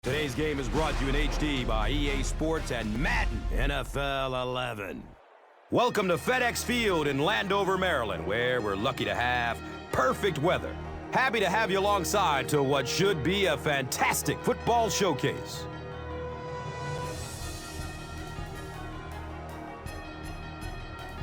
Today's game is brought to you in HD by EA Sports and Madden NFL 11. Welcome to FedEx Field in Landover, Maryland, where we're lucky to have perfect weather. Happy to have you alongside to what should be a fantastic football showcase.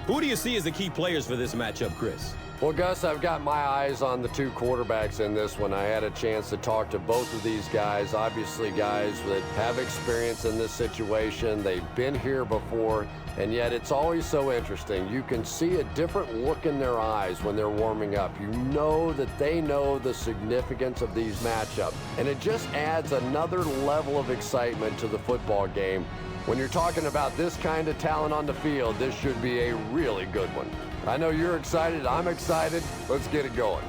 Who do you see as the key players for this matchup, Chris? Well, Gus, I've got my eyes on the two quarterbacks in this one. I had a chance to talk to both of these guys, obviously guys that have experience in this situation. They've been here before, and yet it's always so interesting. You can see a different look in their eyes when they're warming up. You know that they know the significance of these matchups, and it just adds another level of excitement to the football game. When you're talking about this kind of talent on the field, this should be a really good one. I know you're excited. I'm excited. Let's get it going.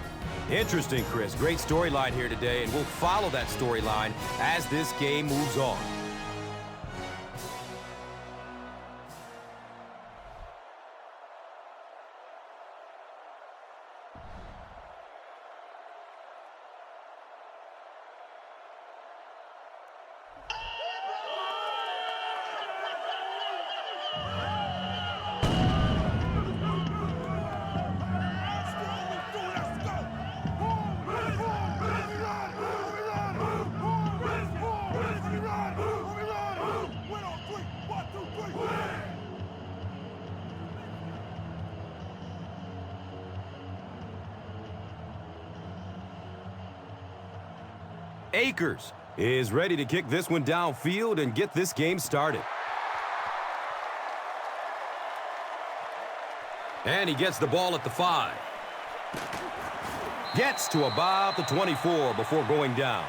Interesting, Chris. Great storyline here today, and we'll follow that storyline as this game moves on. Akers is ready to kick this one downfield and get this game started. And he gets the ball at the 5. Gets to about the 24 before going down.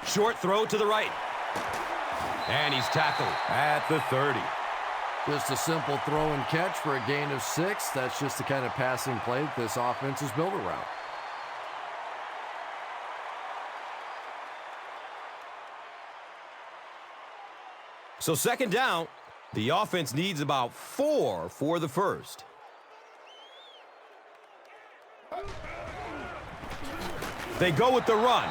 Short throw to the right. And he's tackled at the 30. Just a simple throw and catch for a gain of 6. That's just the kind of passing play that this offense is built around. So second down, the offense needs about 4 for the first. They go with the run.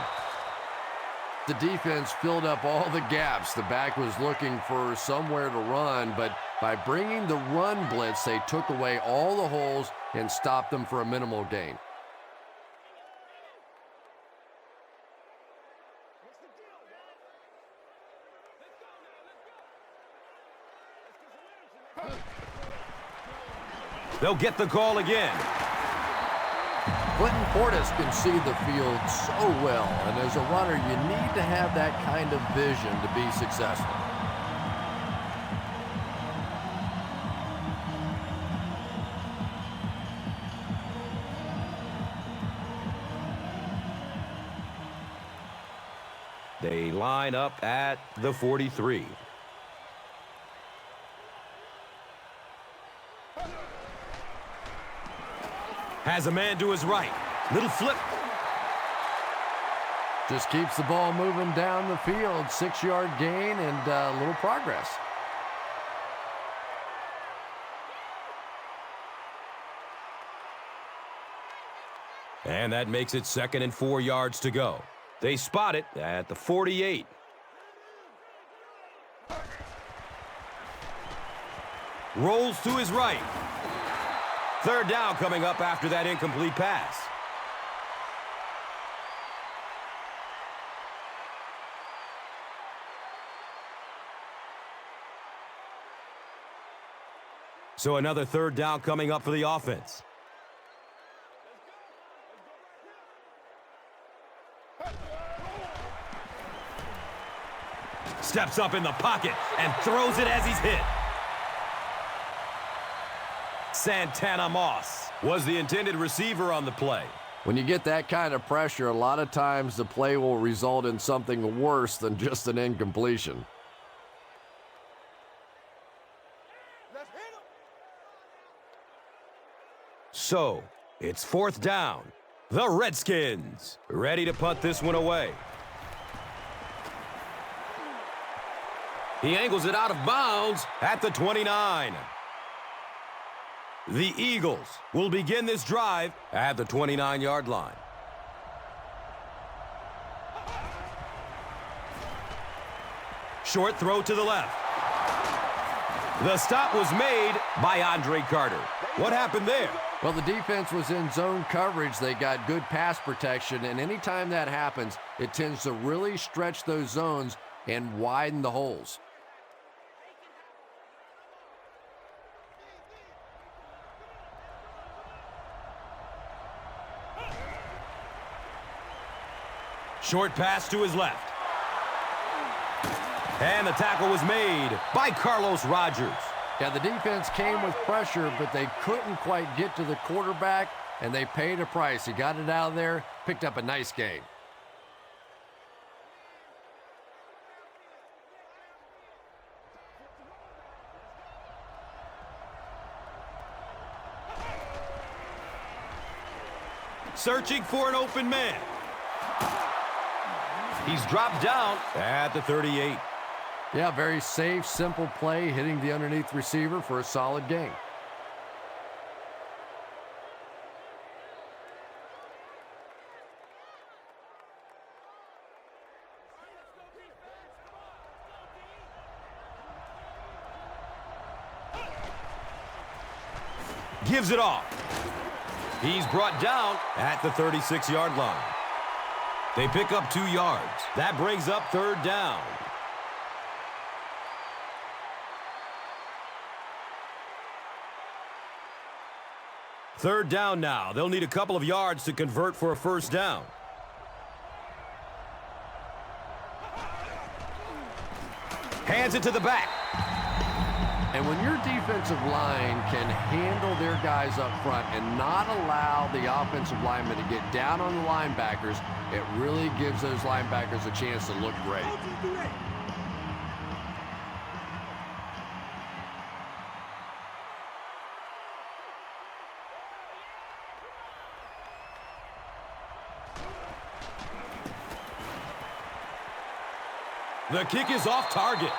The defense filled up all the gaps. The back was looking for somewhere to run, but by bringing the run blitz, they took away all the holes and stopped them for a minimal gain. They'll get the call again. Clinton Portis can see the field so well, and as a runner, you need to have that kind of vision to be successful. They line up at the 43. Has a man to his right. Little flip. Just keeps the ball moving down the field. 6-yard gain and a little progress. And that makes it 2nd and 4 yards to go. They spot it at the 48. Rolls to his right. Third down coming up after that incomplete pass. So another third down coming up for the offense. Steps up in the pocket and throws it as he's hit. Santana Moss was the intended receiver on the play. When you get that kind of pressure, a lot of times the play will result in something worse than just an incompletion. So, it's 4th down. The Redskins ready to punt this one away. He angles it out of bounds at the 29. The Eagles will begin this drive at the 29-yard line. Short throw to the left. The stop was made by Andre Carter. What happened there? Well, the defense was in zone coverage. They got good pass protection, and anytime that happens, it tends to really stretch those zones and widen the holes. Short pass to his left. And the tackle was made by Carlos Rogers. Yeah, the defense came with pressure, but they couldn't quite get to the quarterback, and they paid a price. He got it out of there, picked up a nice gain. Searching for an open man. He's dropped down at the 38. Yeah, very safe, simple play, hitting the underneath receiver for a solid gain. Gives it off. He's brought down at the 36-yard line. They pick up 2 yards. That brings up third down. Third down now. They'll need a couple of yards to convert for a first down. Hands it to the back. And when your defensive line can handle their guys up front and not allow the offensive linemen to get down on the linebackers, it really gives those linebackers a chance to look great. The kick is off target.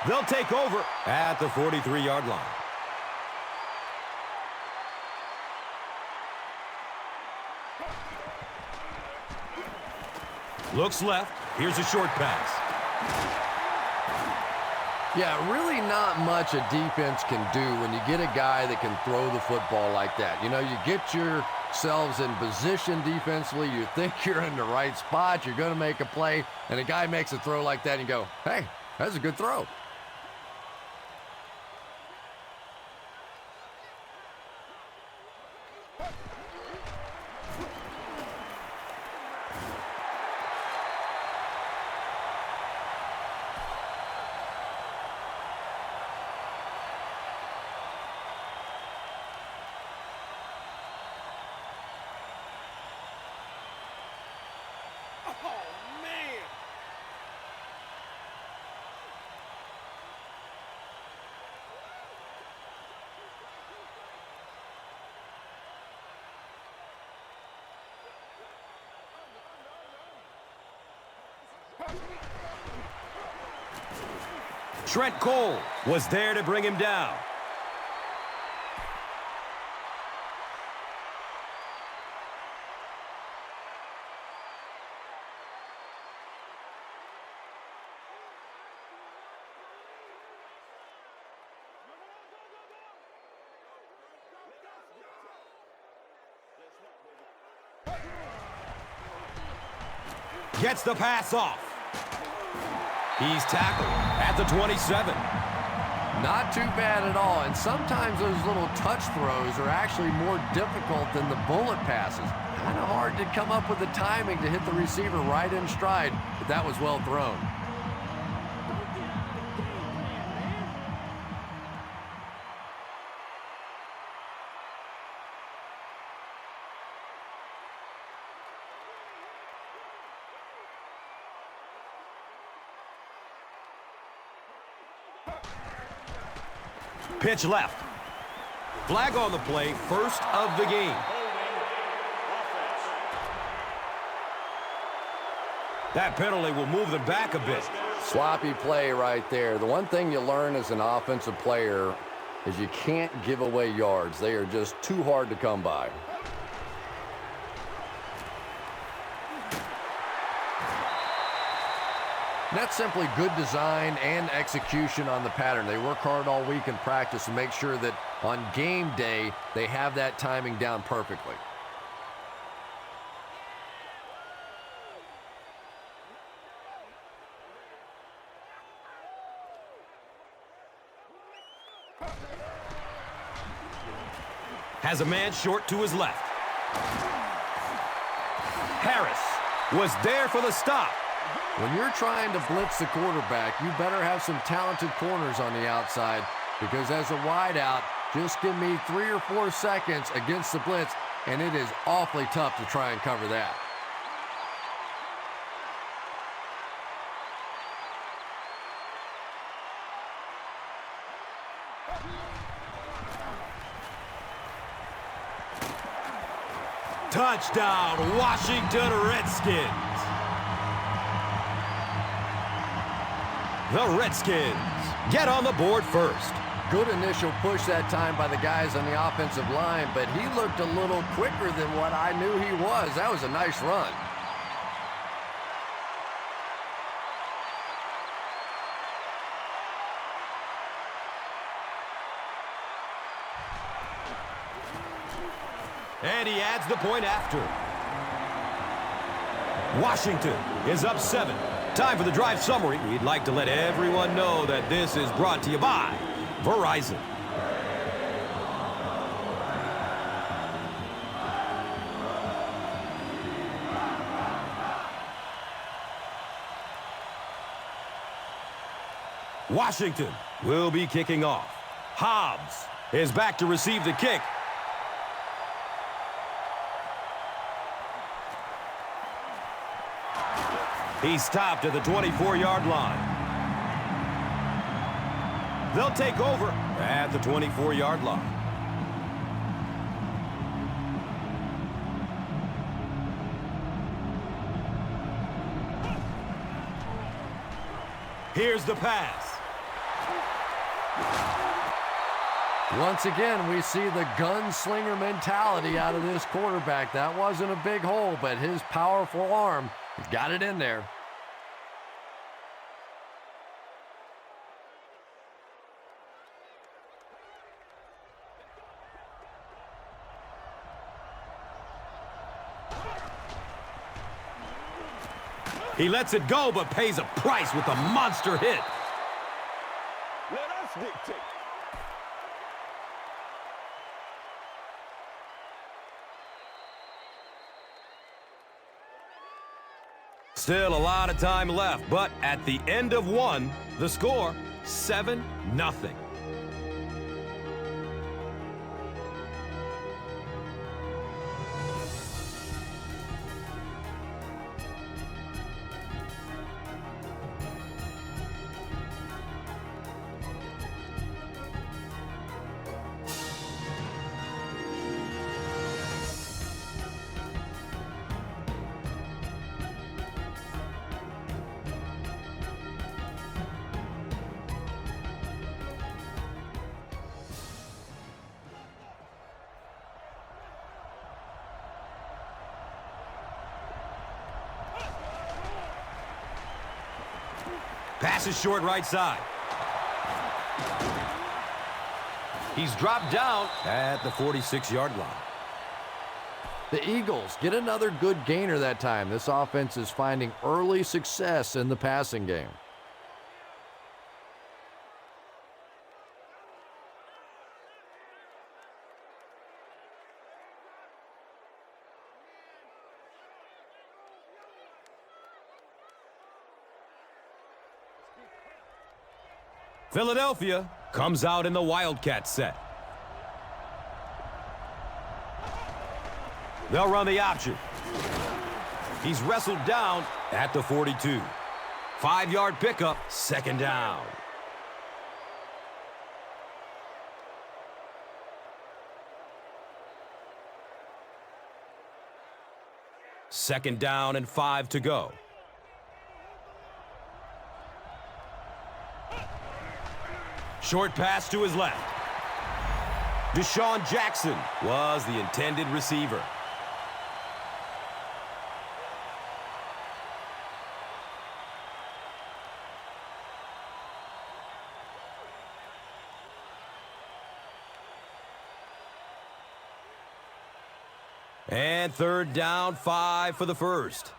They'll take over at the 43-yard line. Looks left. Here's a short pass. Yeah, really not much a defense can do when you get a guy that can throw the football like that. You know, you get yourselves in position defensively. You think you're in the right spot. You're going to make a play, and a guy makes a throw like that, and you go, hey, that's a good throw. Trent Cole was there to bring him down. Gets the pass off. He's tackled at the 27. Not too bad at all, and sometimes those little touch throws are actually more difficult than the bullet passes. Kind of hard to come up with the timing to hit the receiver right in stride, but that was well thrown. Pitch left. Flag on the play, first of the game. That penalty will move them back a bit. Sloppy play right there. The one thing you learn as an offensive player is you can't give away yards. They are just too hard to come by. That's simply good design and execution on the pattern. They work hard all week in practice to make sure that on game day they have that timing down perfectly. Has a man short to his left. Harris was there for the stop. When you're trying to blitz the quarterback, you better have some talented corners on the outside, because as a wideout, just give me 3 or 4 seconds against the blitz, and it is awfully tough to try and cover that. Touchdown, Washington Redskins. The Redskins get on the board first. Good initial push that time by the guys on the offensive line, but he looked a little quicker than what I knew he was. That was a nice run. And he adds the point after. Washington is up 7. Time for the drive summary. We'd like to let everyone know that this is brought to you by Verizon. Washington will be kicking off. Hobbs is back to receive the kick. He stopped at the 24-yard line. They'll take over at the 24-yard line. Here's the pass. Once again, we see the gunslinger mentality out of this quarterback. That wasn't a big hole, but his powerful arm got it in there. He lets it go, but pays a price with a monster hit. Let us dictate. Still a lot of time left, but at the end of one, the score, 7-0. Pass is short right side. He's dropped down at the 46-yard line. The Eagles get another good gainer that time. This offense is finding early success in the passing game. Philadelphia comes out in the Wildcat set. They'll run the option. He's wrestled down at the 42. 5-yard pickup, second down. Second down and 5 to go. Short pass to his left. Deshaun Jackson was the intended receiver. And third down, 5 for the first.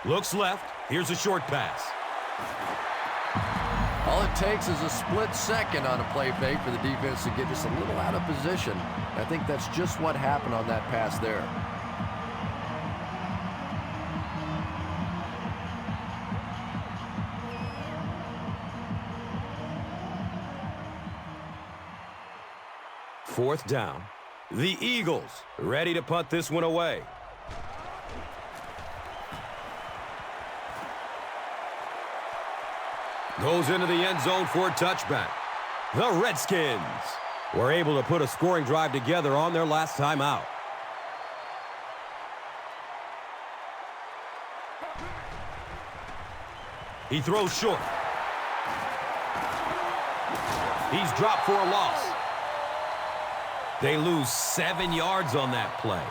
Looks left. Here's a short pass. All it takes is a split second on a play fake for the defense to get just a little out of position. I think that's just what happened on that pass there. Fourth down. The Eagles ready to punt this one away. Goes into the end zone for a touchback. The Redskins were able to put a scoring drive together on their last time out. He throws short. He's dropped for a loss. They lose 7 yards on that play.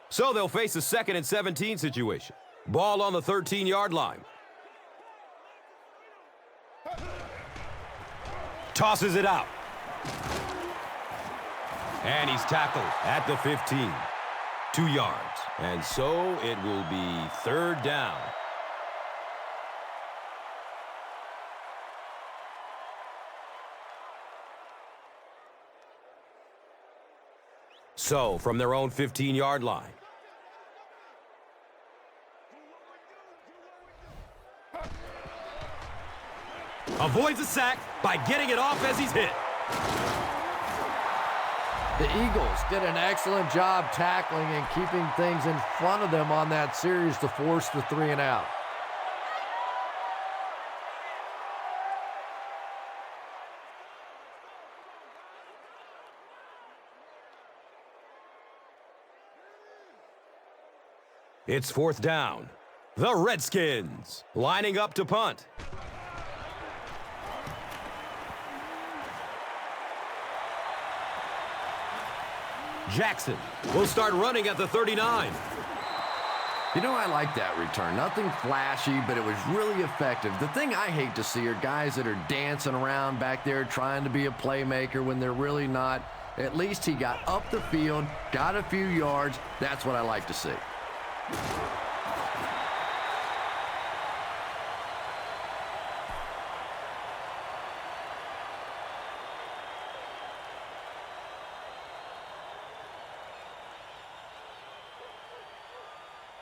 So they'll face a 2nd and 17 situation. Ball on the 13-yard line. Tosses it out. And he's tackled at the 15. 2 yards. And so it will be third down. So from their own 15-yard line. Avoids a sack by getting it off as he's hit. The Eagles did an excellent job tackling and keeping things in front of them on that series to force the 3 and out. It's fourth down. The Redskins lining up to punt. Jackson will start running at the 39. You know, I like that return. Nothing flashy, but it was really effective. The thing I hate to see are guys that are dancing around back there trying to be a playmaker when they're really not. At least he got up the field, got a few yards. That's what I like to see.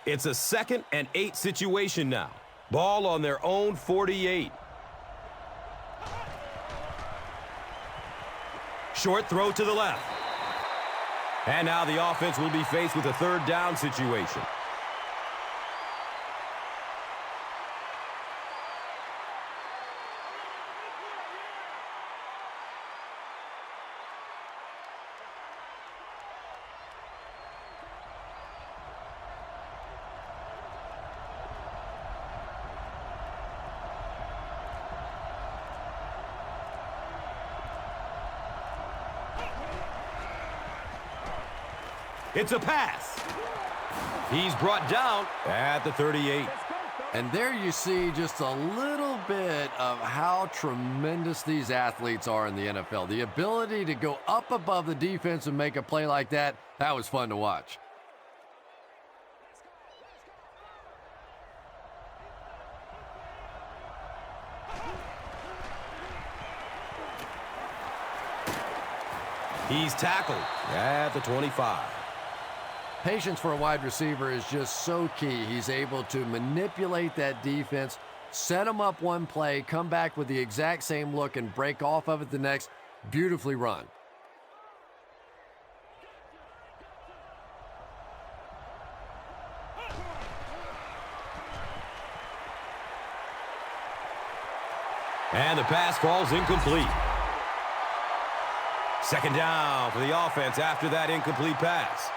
It's a 2nd and 8 situation now. Ball on their own 48. Short throw to the left. And now the offense will be faced with a third down situation. It's a pass. He's brought down at the 38. And there you see just a little bit of how tremendous these athletes are in the NFL. The ability to go up above the defense and make a play like that, that was fun to watch. He's tackled at the 25. Patience for a wide receiver is just so key. He's able to manipulate that defense, set them up one play, come back with the exact same look, and break off of it the next. Beautifully run. And the pass falls incomplete. Second down for the offense after that incomplete pass.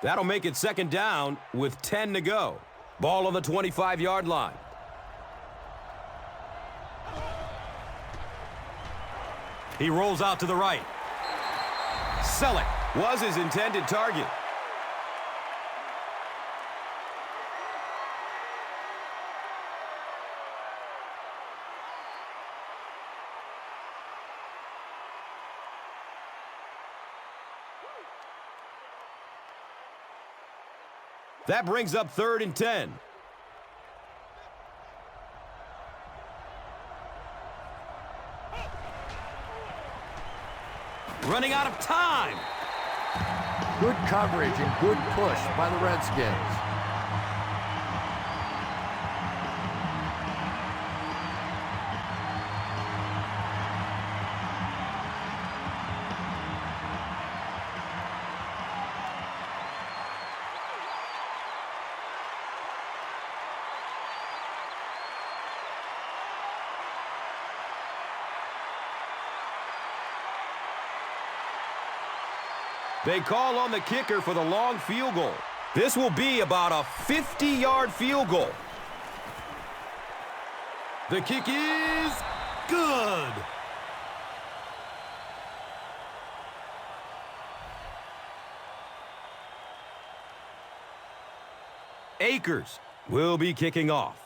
That'll make it second down with 10 to go. Ball on the 25-yard line. He rolls out to the right. Selleck was his intended target. That brings up 3rd and 10. Running out of time. Good coverage and good push by the Redskins. They call on the kicker for the long field goal. This will be about a 50-yard field goal. The kick is good. Akers will be kicking off.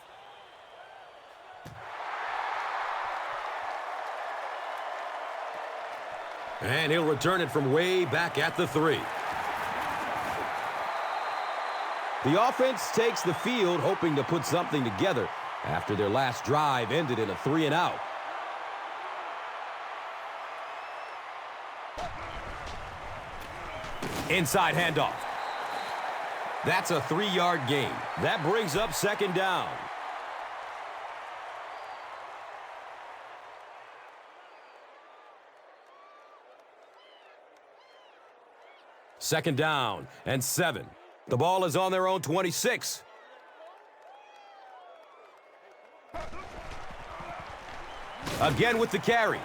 And he'll return it from way back at the 3. The offense takes the field, hoping to put something together after their last drive ended in a 3-and-out. Inside handoff. That's a 3-yard gain. That brings up second down. Second down and 7. The ball is on their own 26. Again with the carry.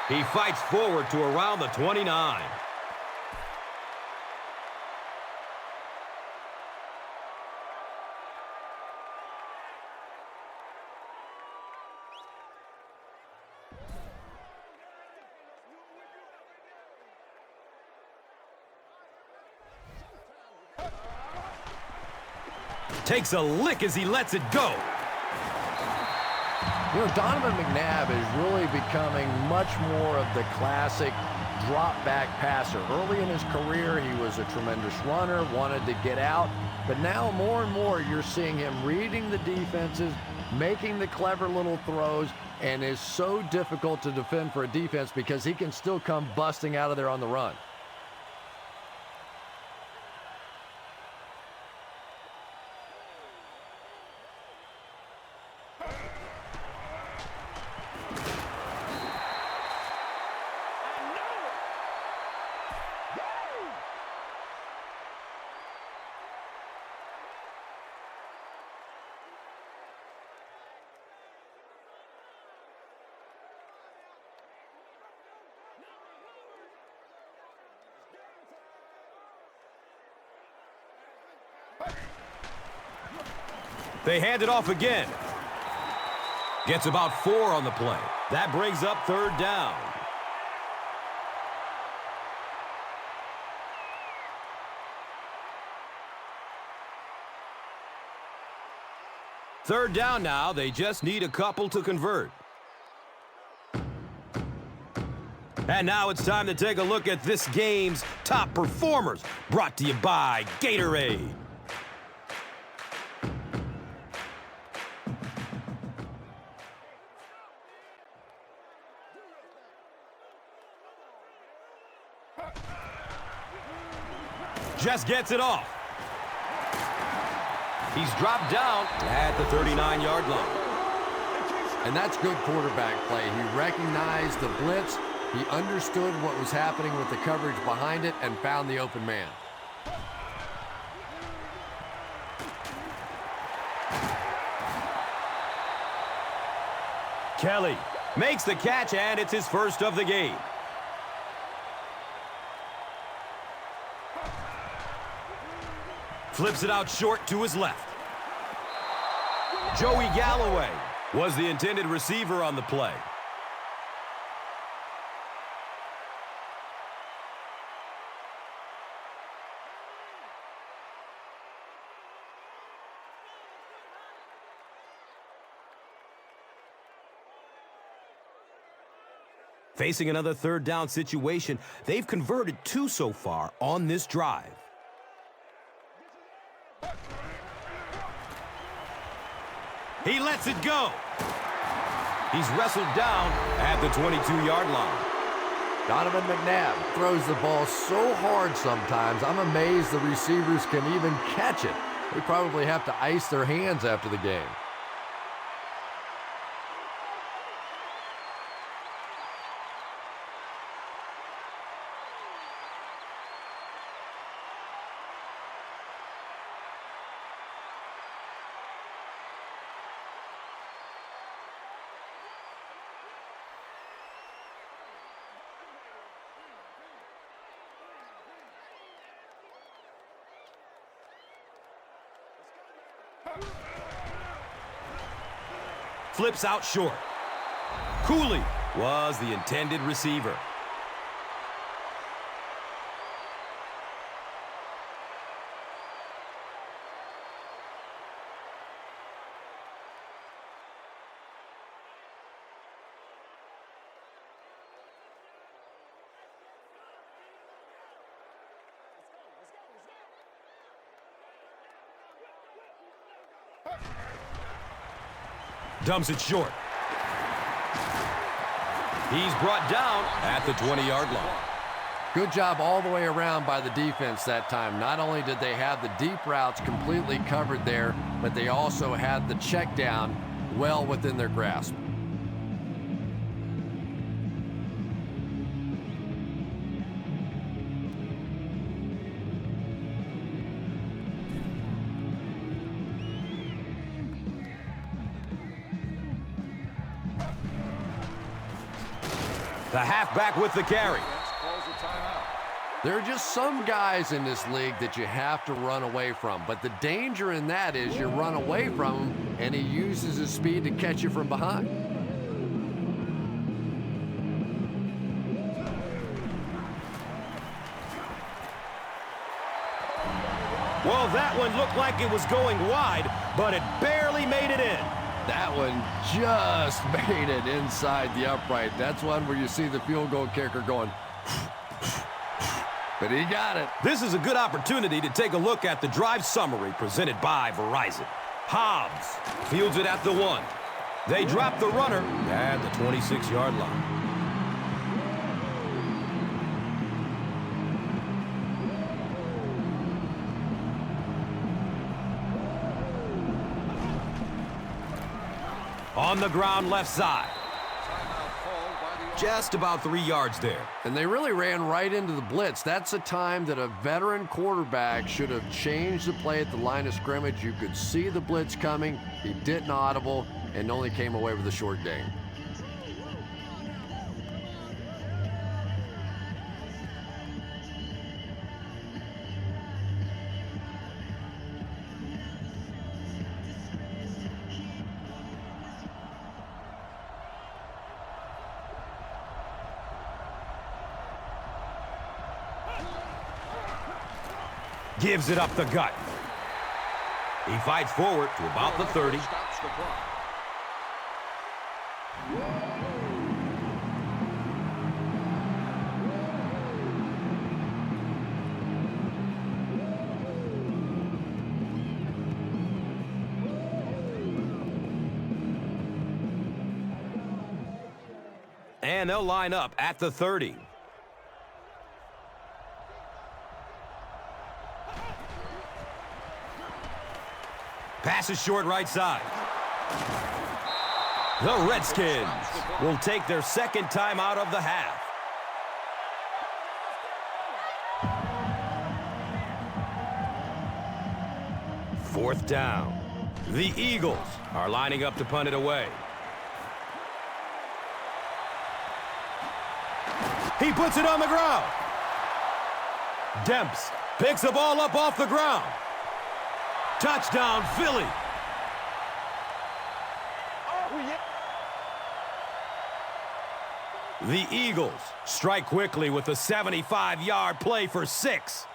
He fights forward to around the 29. Takes a lick as he lets it go. You know, Donovan McNabb is really becoming much more of the classic drop-back passer. Early in his career, he was a tremendous runner, wanted to get out. But now more and more, you're seeing him reading the defenses, making the clever little throws, and is so difficult to defend for a defense because he can still come busting out of there on the run. They hand it off again. Gets about 4 on the play. That brings up 3rd down. Third down now. They just need a couple to convert. And now it's time to take a look at this game's top performers. Brought to you by Gatorade. Just gets it off. He's dropped down at the 39-yard line. And that's good quarterback play. He recognized the blitz. He understood what was happening with the coverage behind it and found the open man. Kelly makes the catch, and it's his first of the game. Flips it out short to his left. Joey Galloway was the intended receiver on the play. Facing another third down situation, they've converted 2 so far on this drive. He lets it go. He's wrestled down at the 22-yard line. Donovan McNabb throws the ball so hard sometimes, I'm amazed the receivers can even catch it. They probably have to ice their hands after the game. Flips out short. Cooley was the intended receiver. Dumps it short. He's brought down at the 20-yard line. Good job all the way around by the defense that time. Not only did they have the deep routes completely covered there, but they also had the check down well within their grasp. The halfback with the carry. There are just some guys in this league that you have to run away from, but the danger in that is you run away from him and he uses his speed to catch you from behind. Well, that one looked like it was going wide, but it barely made it in. That one just made it inside the upright. That's one where you see the field goal kicker going, but he got it. This is a good opportunity to take a look at the drive summary presented by Verizon. Hobbs fields it at the 1. They drop the runner at the 26-yard line. On the ground left side. Just about 3 yards there. And they really ran right into the blitz. That's a time that a veteran quarterback should have changed the play at the line of scrimmage. You could see the blitz coming. He didn't audible and only came away with a short gain. Gives it up the gut. He fights forward to about the 30. And they'll line up at the 30. Pass is short right side. The Redskins will take their second time out of the half. Fourth down. The Eagles are lining up to punt it away. He puts it on the ground. Demps picks the ball up off the ground. Touchdown, Philly. The Eagles strike quickly with a 75-yard play for 6.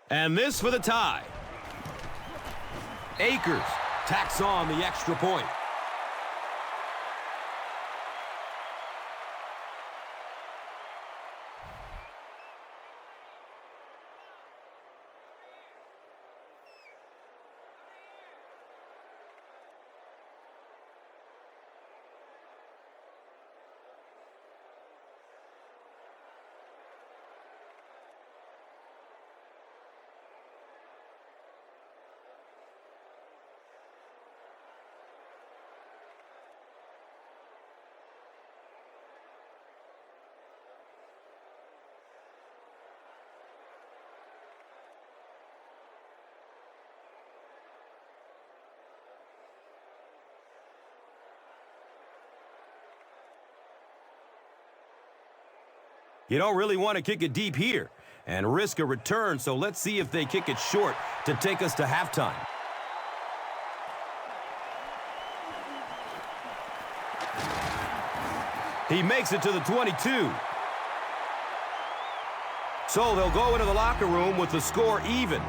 And this for the tie. Akers tacks on the extra point. You don't really want to kick it deep here and risk a return, so let's see if they kick it short to take us to halftime. He makes it to the 22. So they'll go into the locker room with the score even.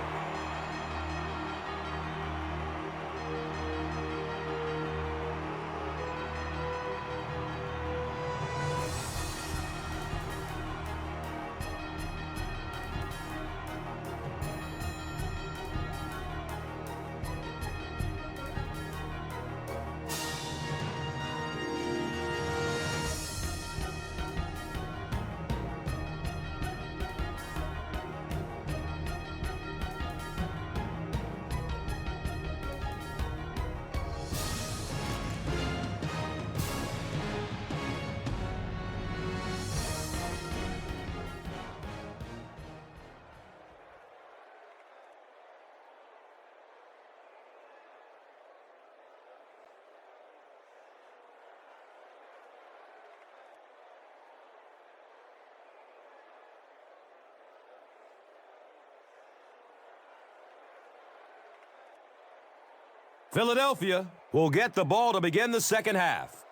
Philadelphia will get the ball to begin the second half.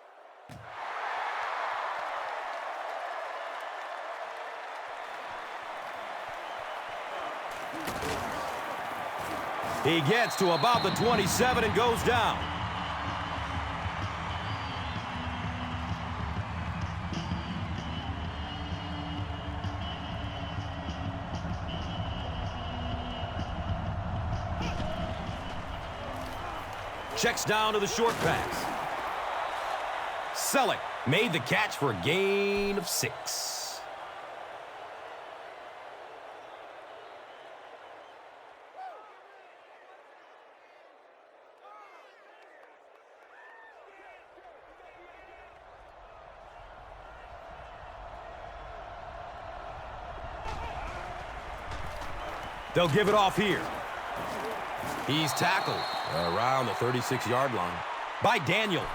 He gets to about the 27 and goes down. Checks down to the short pass. Selleck made the catch for a gain of 6. They'll give it off here. He's tackled around the 36-yard line by Daniels.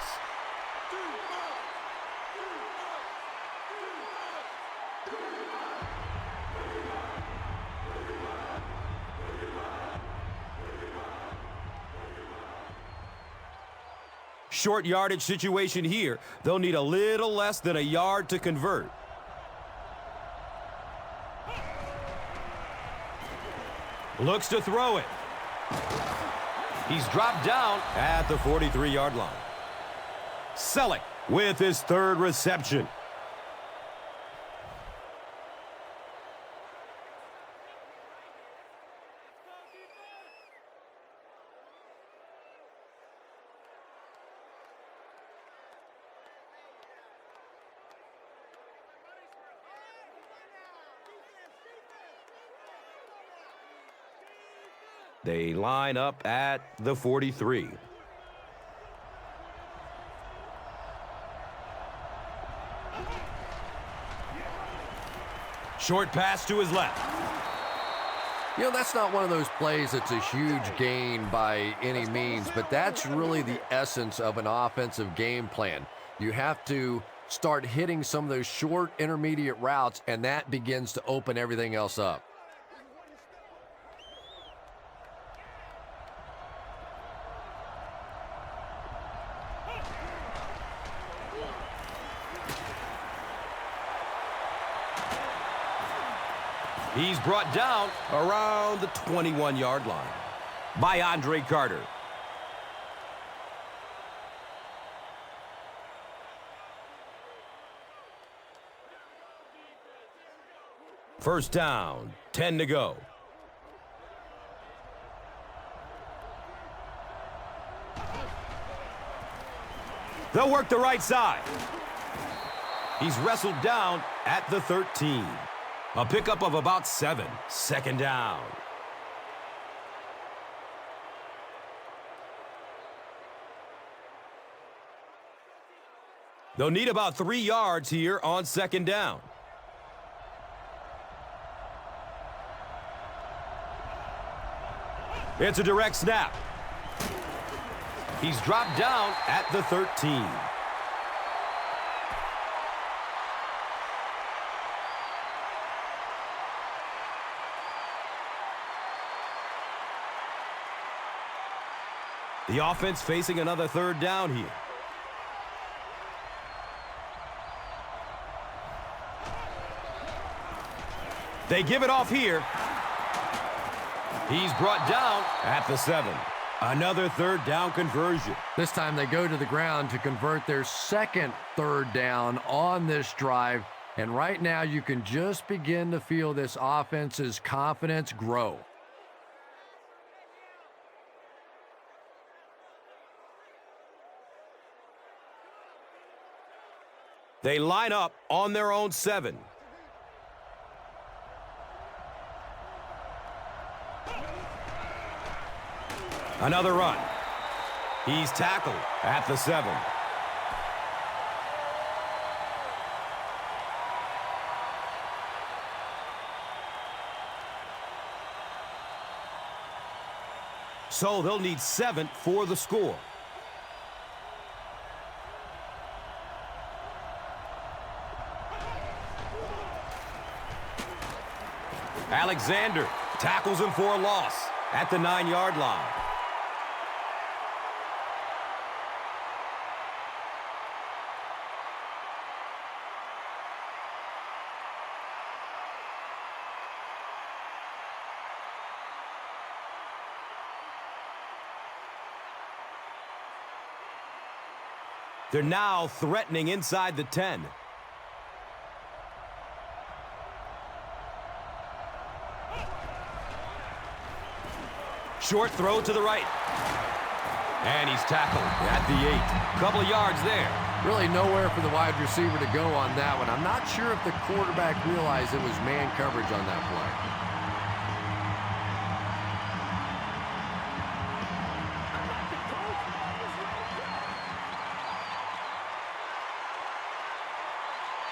Short yardage situation here. They'll need a little less than a yard to convert. Looks to throw it. He's dropped down at the 43-yard line. Selleck with his third reception. They line up at the 43. Short pass to his left. You know, that's not one of those plays that's a huge gain by any means, but that's really the essence of an offensive game plan. You have to start hitting some of those short intermediate routes, and that begins to open everything else up. He's brought down around the 21-yard line by Andre Carter. First down, 10 to go. They'll work the right side. He's wrestled down at the 13. A pickup of about 7. Second down. They'll need about 3 yards here on second down. It's a direct snap. He's dropped down at the 13. The offense facing another third down here. They give it off here. He's brought down at the 7. Another third down conversion. This time they go to the ground to convert their second third down on this drive. And right now you can just begin to feel this offense's confidence grow. They line up on their own 7. Another run. He's tackled at the 7. So they'll need 7 for the score. Alexander tackles him for a loss at the 9-yard line. They're now threatening inside the 10. Short throw to the right. And he's tackled at the 8. Couple of yards there. Really nowhere for the wide receiver to go on that one. I'm not sure if the quarterback realized it was man coverage on that play.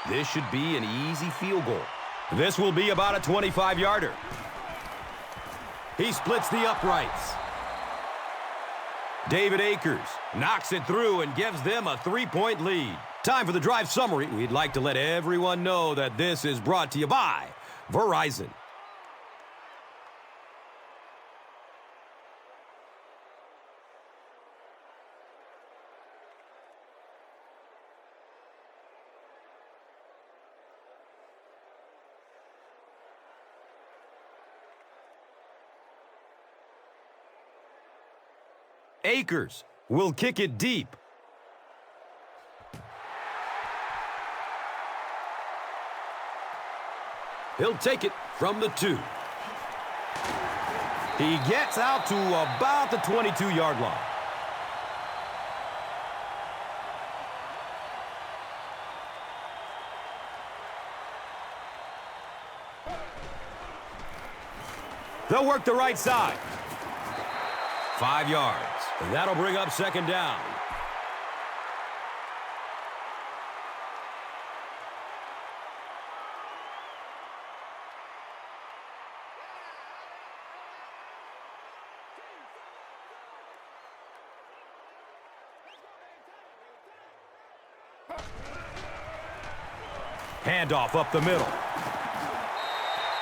This should be an easy field goal. This will be about a 25-yarder. He splits the uprights. David Akers knocks it through and gives them a 3-point lead. Time for the drive summary. We'd like to let everyone know that this is brought to you by Verizon. Akers will kick it deep. He'll take it from the 2. He gets out to about the 22-yard line. They'll work the right side. 5 yards. And that'll bring up second down. Handoff up the middle.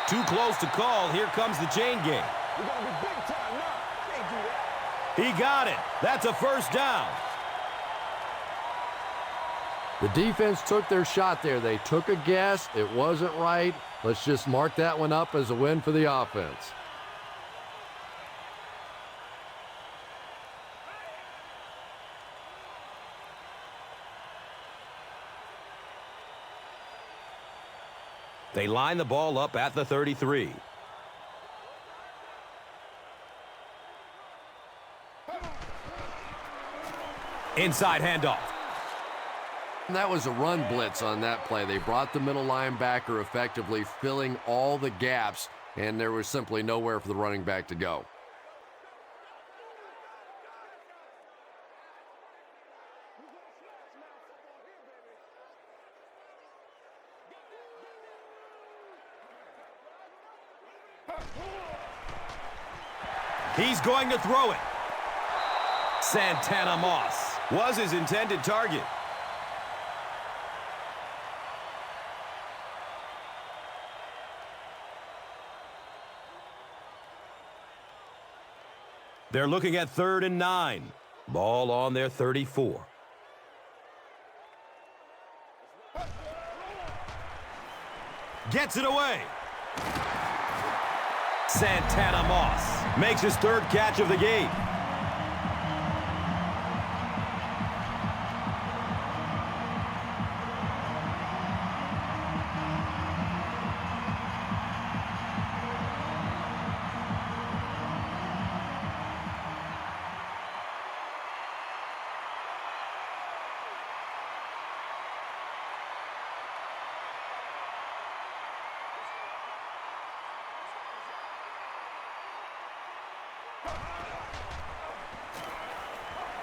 Too close to call. Here comes the chain game. We're going to be big time now. Can't do that. He got it. That's a first down. The defense took their shot there. They took a guess. It wasn't right. Let's just mark that one up as a win for the offense. They line the ball up at the 33. Inside handoff. And that was a run blitz on that play. They brought the middle linebacker effectively, filling all the gaps, and there was simply nowhere for the running back to go. He's going to throw it. Santana Moss was his intended target. They're looking at 3rd and 9. Ball on their 34. Gets it away. Santana Moss makes his 3rd catch of the game.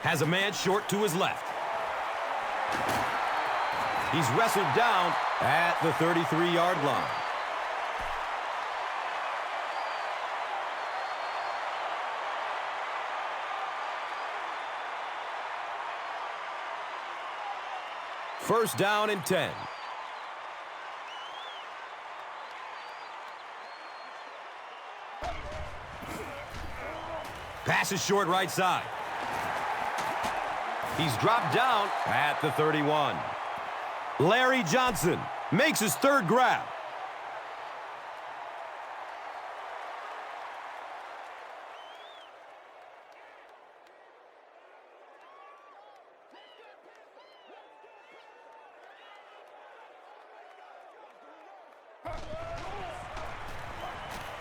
Has a man short to his left. He's wrestled down at the 33-yard line. First down and 10. Pass is short right side. He's dropped down at the 31. Larry Johnson makes his 3rd grab.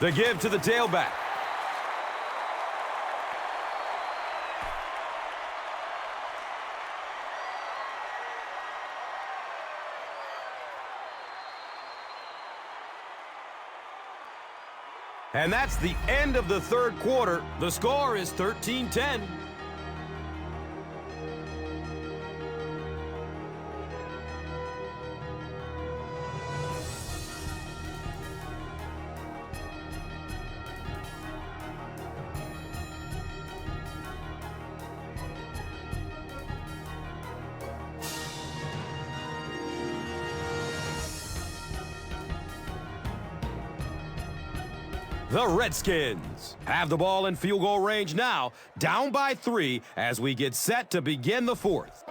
The give to the tailback. And that's the end of the 3rd quarter. The score is 13-10. The Redskins have the ball in field goal range now, down by 3 as we get set to begin the 4th.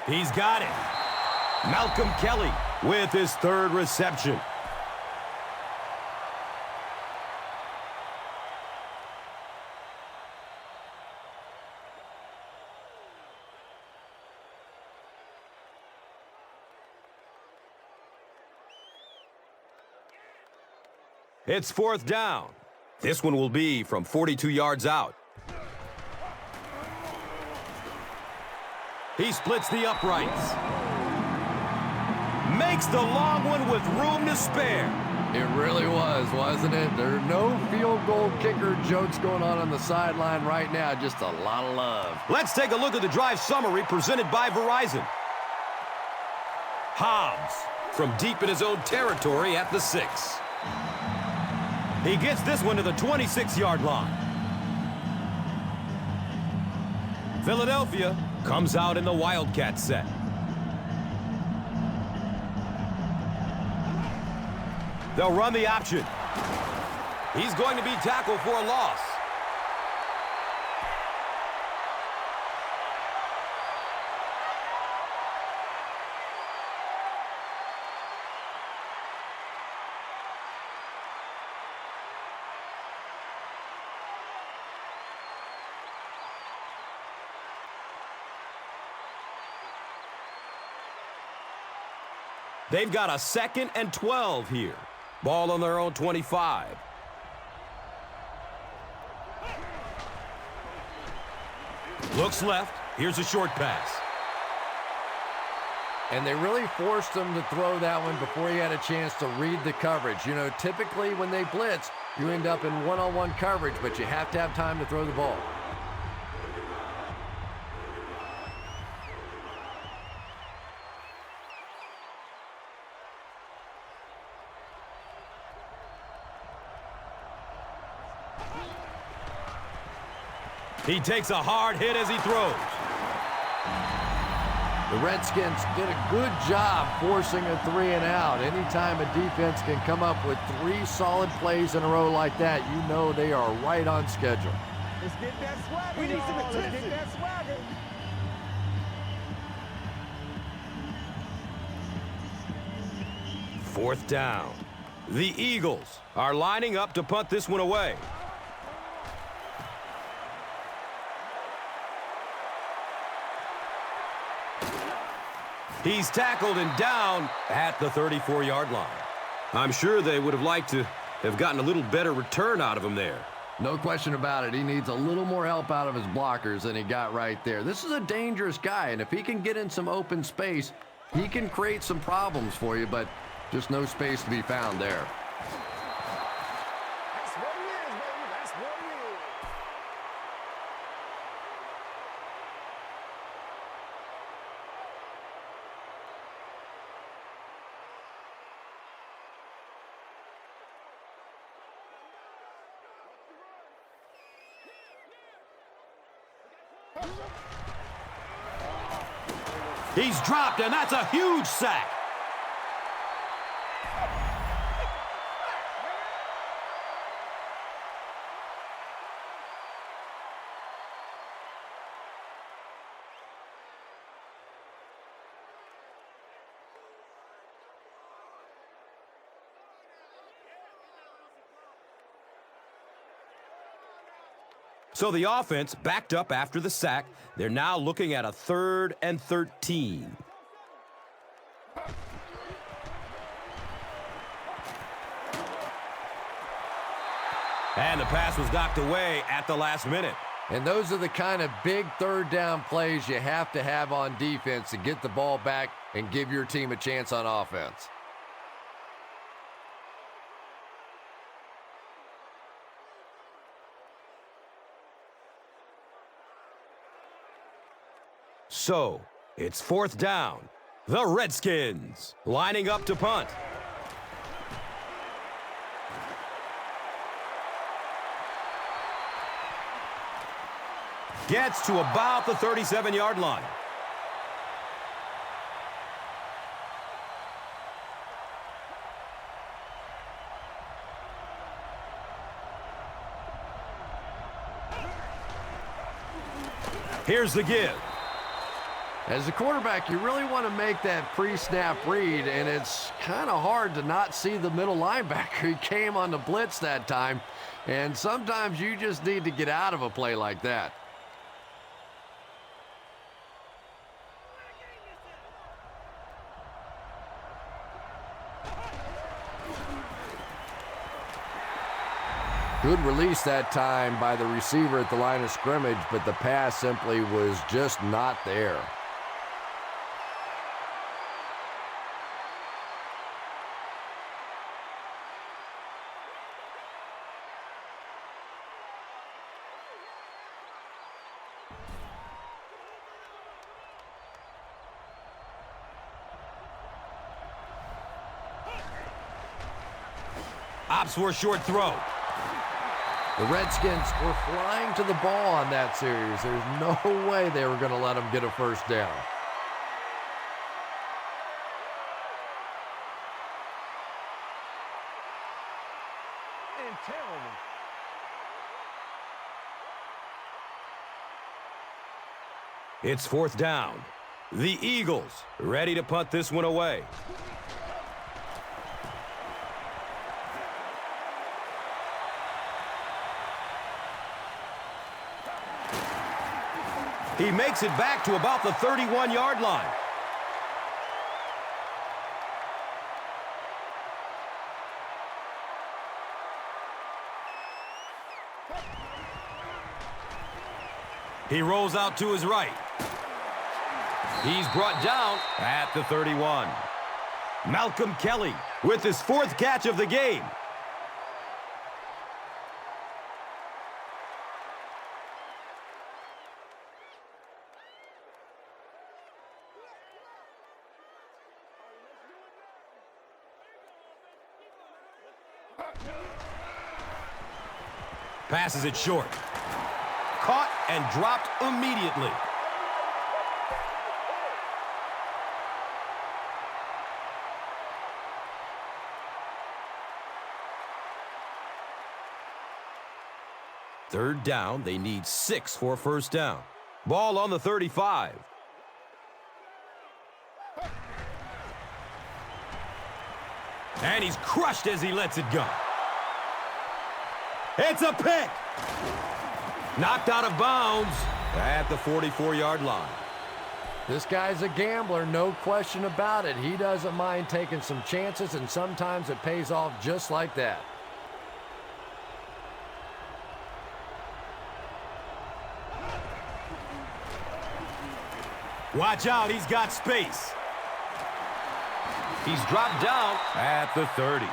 He's got it. Malcolm Kelly with his 3rd reception. It's 4th down. This one will be from 42 yards out. He splits the uprights. Makes the long one with room to spare. It really was, wasn't it? There are no field goal kicker jokes going on the sideline right now. Just a lot of love. Let's take a look at the drive summary presented by Verizon. Hobbs from deep in his own territory at the 6. He gets this one to the 26-yard line. Philadelphia comes out in the Wildcat set. They'll run the option. He's going to be tackled for a loss. They've got a 2nd and 12 here. Ball on their own 25. Looks left. Here's a short pass. And they really forced him to throw that one before he had a chance to read the coverage. You know, typically when they blitz, you end up in one-on-one coverage, but you have to have time to throw the ball. He takes a hard hit as he throws. The Redskins did a good job forcing a 3-and-out. Anytime a defense can come up with 3 solid plays in a row like that, you know they are right on schedule. Let's get that swagger. We need some attention. Let's get that swagger. Fourth down. The Eagles are lining up to punt this one away. He's tackled and down at the 34-yard line. I'm sure they would have liked to have gotten a little better return out of him there. No question about it. He needs a little more help out of his blockers than he got right there. This is a dangerous guy, and if he can get in some open space, he can create some problems for you, but just no space to be found there. That's what it is, baby. That's what it is. He's dropped, and that's a huge sack. So the offense backed up after the sack. They're now looking at a 3rd and 13. And the pass was knocked away at the last minute. And those are the kind of big 3rd down plays you have to have on defense to get the ball back and give your team a chance on offense. So, it's 4th down. The Redskins lining up to punt. Gets to about the 37-yard line. Here's the give. As a quarterback, you really want to make that pre-snap read, and it's kind of hard to not see the middle linebacker. He came on the blitz that time, and sometimes you just need to get out of a play like that. Good release that time by the receiver at the line of scrimmage, but the pass simply was just not there. Opts for a short throw. The Redskins were flying to the ball on that series. There's no way they were going to let them get a first down. And terrible. It's fourth down. The Eagles ready to punt this one away. He makes it back to about the 31-yard line. He rolls out to his right. He's brought down at the 31. Malcolm Kelly with his fourth catch of the game. Passes it short. Caught and dropped immediately. Third down, they need 6 for a first down. Ball on the 35. And he's crushed as he lets it go. It's a pick. Knocked out of bounds at the 44-yard line. This guy's a gambler, no question about it. He doesn't mind taking some chances, and sometimes it pays off just like that. Watch out, he's got space. He's dropped down at the 30.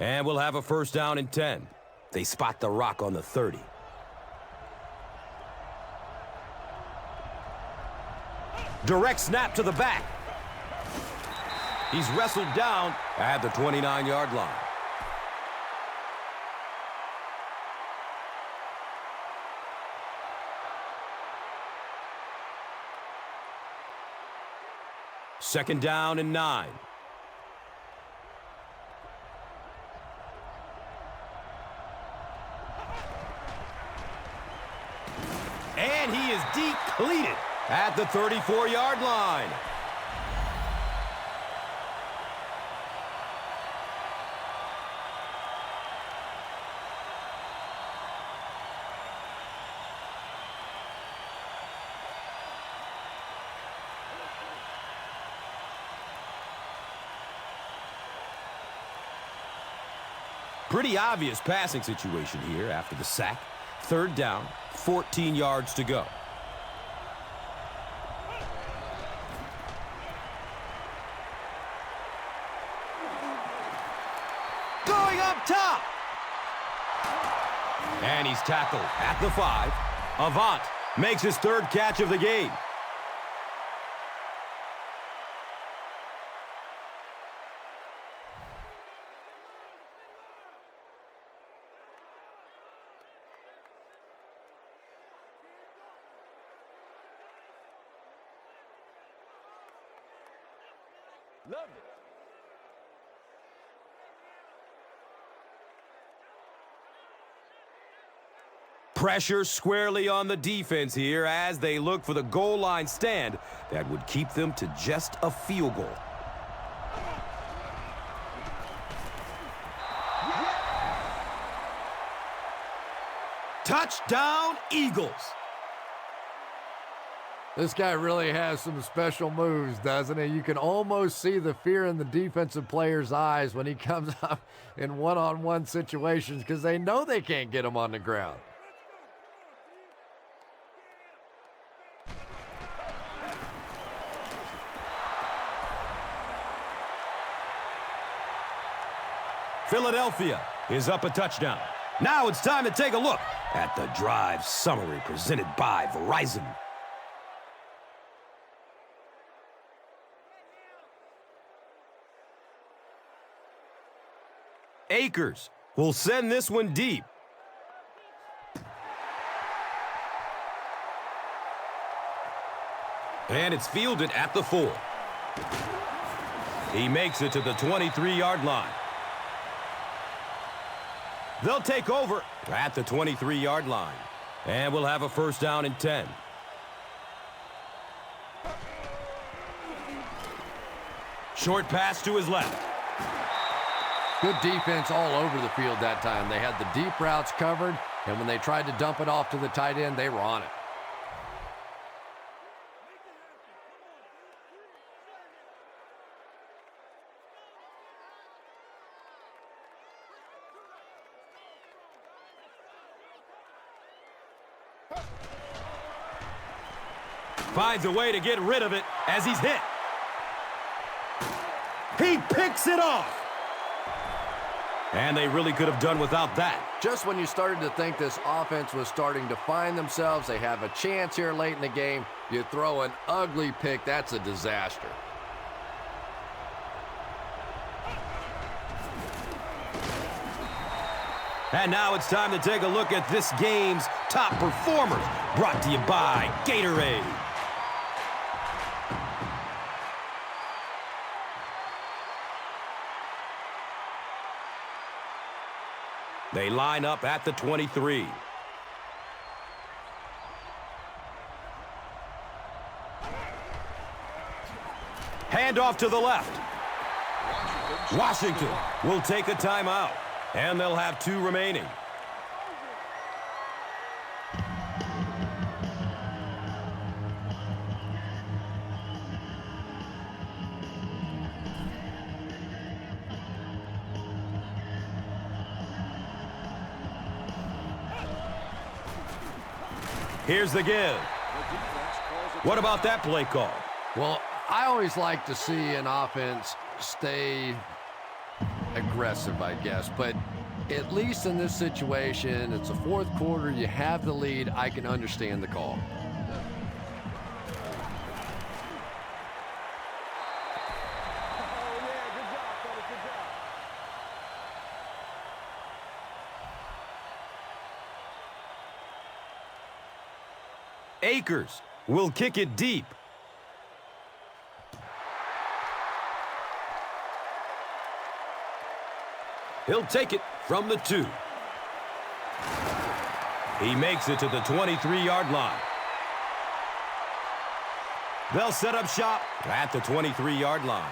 And we'll have a first down and 10. They spot the rock on the 30. Direct snap to the back. He's wrestled down at the 29-yard line. Second down and 9. And he is depleted at the 34-yard line. Pretty obvious passing situation here after the sack. Third down, 14 yards to go. Going up top. And he's tackled at the 5. Avant makes his third catch of the game. Loved it. Pressure squarely on the defense here as they look for the goal line stand that would keep them to just a field goal. Touchdown, Eagles. This guy really has some special moves, doesn't he? You can almost see the fear in the defensive player's eyes when he comes up in one-on-one situations because they know they can't get him on the ground. Philadelphia is up a touchdown. Now it's time to take a look at the drive summary presented by Verizon. Akers will send this one deep. And it's fielded at the 4. He makes it to the 23-yard line. They'll take over at the 23-yard line. And we'll have a first down and 10. Short pass to his left. Good defense all over the field that time. They had the deep routes covered, and when they tried to dump it off to the tight end, they were on it. Finds a way to get rid of it as he's hit. He picks it off. And they really could have done without that. Just when you started to think this offense was starting to find themselves, they have a chance here late in the game, you throw an ugly pick, that's a disaster. And now it's time to take a look at this game's top performers, brought to you by Gatorade. They line up at the 23. Handoff to the left. Washington will take a timeout, and they'll have 2 remaining. Here's the give. What about that play call? Well, I always like to see an offense stay aggressive, I guess. But at least in this situation, it's the 4th quarter, you have the lead, I can understand the call. Akers will kick it deep. He'll take it from the 2. He makes it to the 23-yard line. They'll set up shop at the 23-yard line.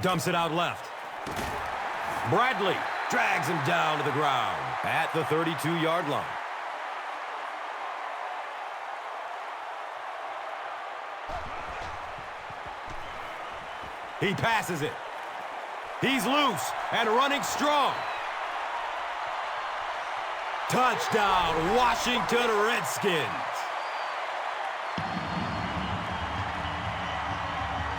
Dumps it out left. Bradley drags him down to the ground at the 32-yard line. He passes it. He's loose and running strong. Touchdown, Washington Redskins.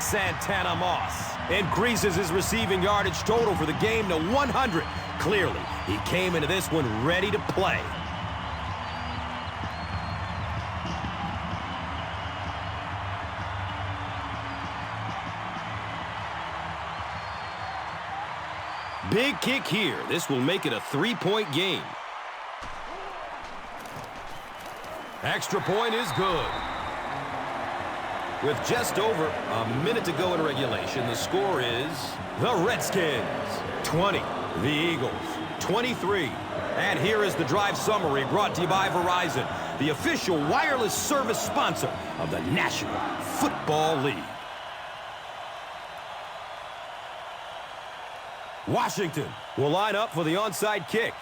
Santana Moss increases his receiving yardage total for the game to 100. Clearly, he came into this one ready to play. Big kick here. This will make it a 3-point game. Extra point is good. With just over a minute to go in regulation, the score is the Redskins 20, the Eagles 23. And here is the drive summary brought to you by Verizon, the official wireless service sponsor of the National Football League. Washington will line up for the onside kick.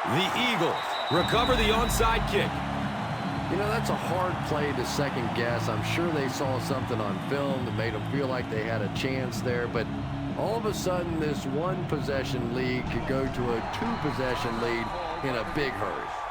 The Eagles recover the onside kick. You know, that's a hard play to second guess. I'm sure they saw something on film that made them feel like they had a chance there, but all of a sudden this 1-possession lead could go to a 2-possession lead in a big hurry.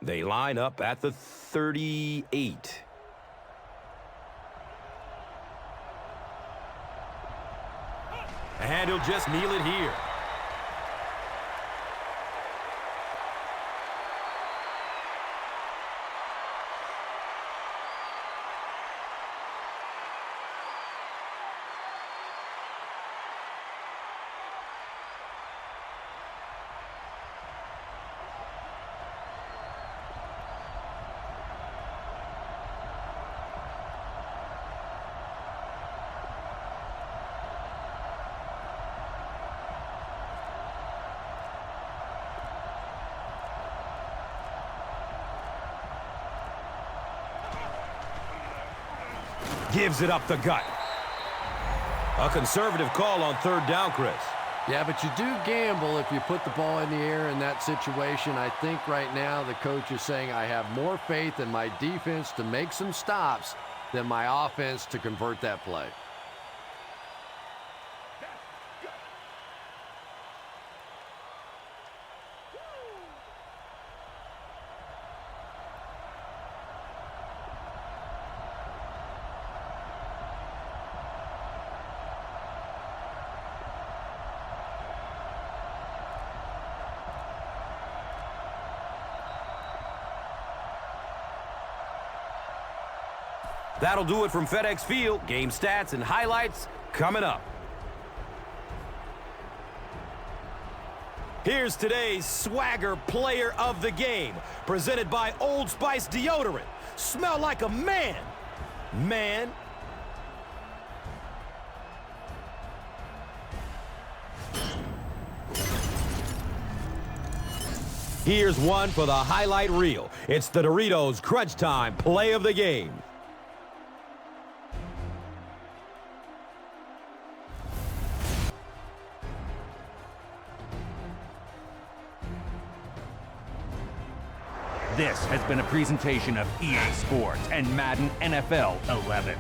They line up at the 38. And he'll just kneel it here. Gives it up the gut. A conservative call on third down, Chris. Yeah, but you do gamble if you put the ball in the air in that situation. I think right now the coach is saying I have more faith in my defense to make some stops than my offense to convert that play. That'll do it from FedEx Field. Game stats and highlights coming up. Here's today's Swagger Player of the Game, presented by Old Spice Deodorant. Smell like a man. Man. Here's one for the highlight reel. It's the Doritos Crunch Time Play of the Game. This has been a presentation of EA Sports and Madden NFL 11.